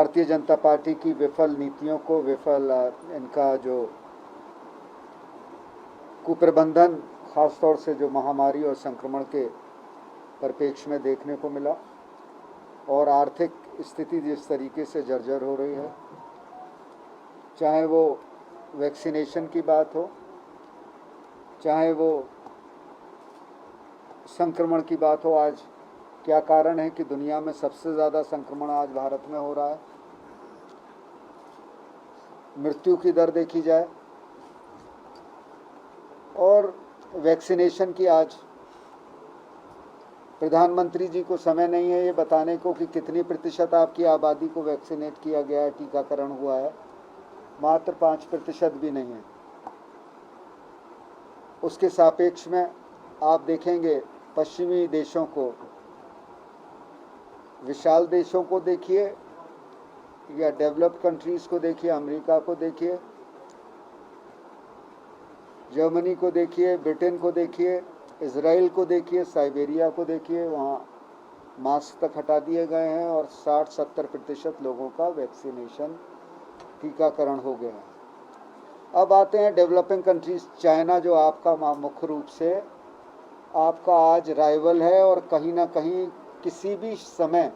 Bharatiya Janata party की विफल नीतियों को, इनका जो कुप्रबंधन खासतौर से जो महामारी और संक्रमण के परिप्रेक्ष्य में देखने को मिला, और आर्थिक स्थिति जिस तरीके से जर्जर हो रही है, चाहे वो वैक्सीनेशन की बात हो, चाहे वो संक्रमण की बात हो। आज क्या कारण है कि दुनिया में सबसे ज़्यादा संक्रमण आज भारत में हो रहा है? मृत्यु की दर देखी जाए और वैक्सीनेशन की, आज प्रधानमंत्री जी को समय नहीं है ये बताने को कि कितनी प्रतिशत आपकी आबादी को वैक्सीनेट किया गया है, टीकाकरण हुआ है। मात्र 5% भी नहीं है। उसके सापेक्ष में आप देखेंगे पश्चिमी देशों को, विशाल देशों को देखिए या डेवलप्ड कंट्रीज़ को देखिए, अमेरिका को देखिए, जर्मनी को देखिए, ब्रिटेन को देखिए, इज़राइल को देखिए, साइबेरिया को देखिए, वहाँ मास्क तक हटा दिए गए हैं और 60-70% लोगों का वैक्सीनेशन, टीकाकरण हो गया है। अब आते हैं डेवलपिंग कंट्रीज़। चाइना जो आपका मुख्य रूप से आपका आज राइवल है, और कहीं ना कहीं किसी भी समय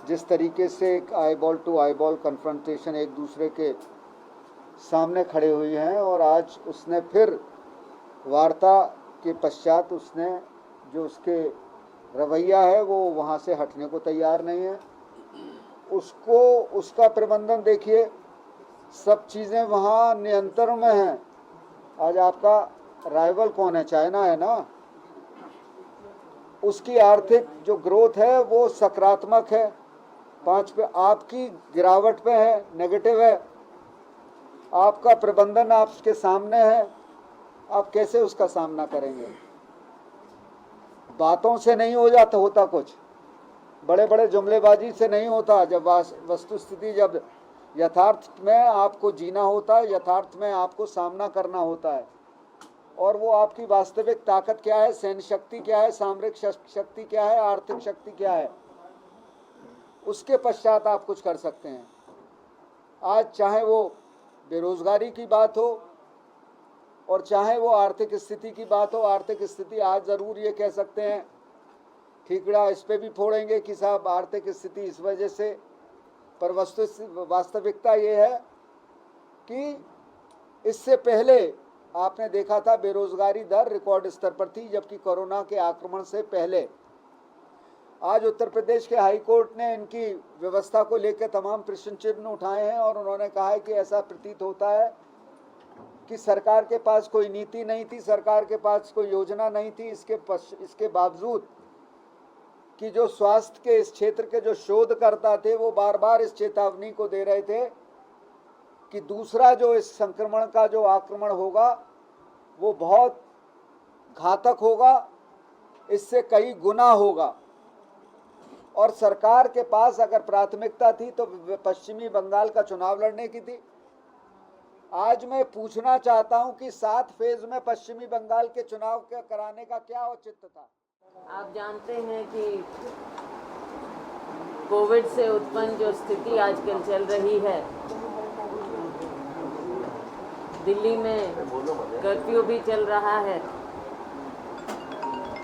जिस तरीके से एक आईबॉल टू आईबॉल कन्फ्रंटेशन एक दूसरे के सामने खड़े हुए हैं, और आज उसने फिर वार्ता के पश्चात उसने जो उसके रवैया है वो वहाँ से हटने को तैयार नहीं है। उसका प्रबंधन देखिए, सब चीज़ें वहाँ नियंत्रण में हैं। आज आपका राइवल कौन है? चाइना है ना। उसकी आर्थिक जो ग्रोथ है वो सकारात्मक है, 5 पे, आपकी गिरावट पे है, नेगेटिव है। आपका प्रबंधन आपके सामने है, आप कैसे उसका सामना करेंगे? बातों से नहीं होता कुछ, बड़े बड़े जुमलेबाजी से नहीं होता। जब वस्तुस्थिति, जब यथार्थ में आपको जीना होता है, यथार्थ में आपको सामना करना होता है, और वो आपकी वास्तविक ताकत क्या है, सैन्य शक्ति क्या है, सामरिक शक्ति क्या है, आर्थिक शक्ति क्या है, उसके पश्चात आप कुछ कर सकते हैं। आज चाहे वो बेरोजगारी की बात हो और चाहे वो आर्थिक स्थिति की बात हो, आर्थिक स्थिति आज ज़रूर ये कह सकते हैं, ठीकड़ा इस पे भी फोड़ेंगे कि साहब आर्थिक स्थिति इस वजह से, पर वास्तविकता ये है कि इससे पहले आपने देखा था बेरोजगारी दर रिकॉर्ड स्तर पर थी, जबकि कोरोना के आक्रमण से पहले। आज उत्तर प्रदेश के हाई कोर्ट ने इनकी व्यवस्था को लेकर तमाम प्रश्न चिन्ह उठाए हैं, और उन्होंने कहा है कि ऐसा प्रतीत होता है कि सरकार के पास कोई नीति नहीं थी, सरकार के पास कोई योजना नहीं थी। इसके बावजूद कि जो स्वास्थ्य के इस क्षेत्र के जो शोधकर्ता थे वो बार बार इस चेतावनी को दे रहे थे कि दूसरा जो इस संक्रमण का जो आक्रमण होगा वो बहुत घातक होगा, इससे कई गुना होगा। और सरकार के पास अगर प्राथमिकता थी तो पश्चिमी बंगाल का चुनाव लड़ने की थी। आज मैं पूछना चाहता हूं कि 7 फेज में पश्चिमी बंगाल के चुनाव के कराने का क्या औचित्य था? आप जानते हैं कि कोविड से उत्पन्न जो स्थिति आजकल चल रही है, दिल्ली में कर्फ्यू भी चल रहा है।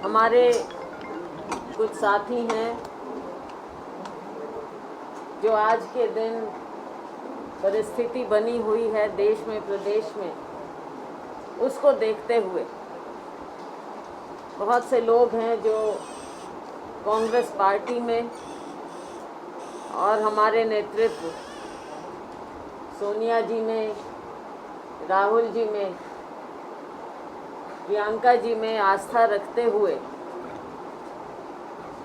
हमारे कुछ साथी हैं जो आज के दिन परिस्थिति बनी हुई है देश में, प्रदेश में, उसको देखते हुए बहुत से लोग हैं जो कांग्रेस पार्टी में और हमारे नेतृत्व सोनिया जी में, राहुल जी में, प्रियंका जी में आस्था रखते हुए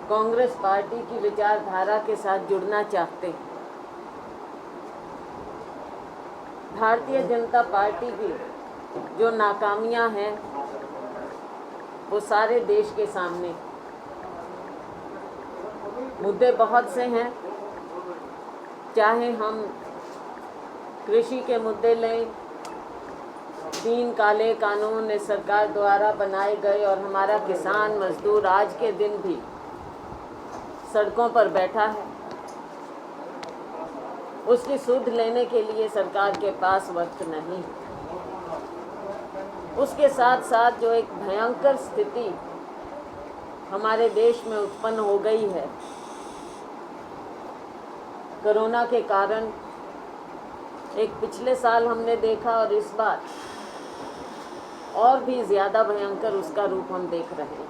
कांग्रेस पार्टी की विचारधारा के साथ जुड़ना चाहते हैं। भारतीय जनता पार्टी की जो नाकामियां हैं वो सारे देश के सामने, मुद्दे बहुत से हैं, चाहे हम कृषि के मुद्दे लें, 3 काले कानून इस सरकार द्वारा बनाए गए और हमारा किसान मजदूर आज के दिन भी सड़कों पर बैठा है। उसकी सुध लेने के लिए सरकार के पास वक्त नहीं है। उसके साथ साथ जो एक भयंकर स्थिति हमारे देश में उत्पन्न हो गई है कोरोना के कारण, एक पिछले साल हमने देखा और इस बार और भी ज़्यादा भयंकर उसका रूप हम देख रहे हैं।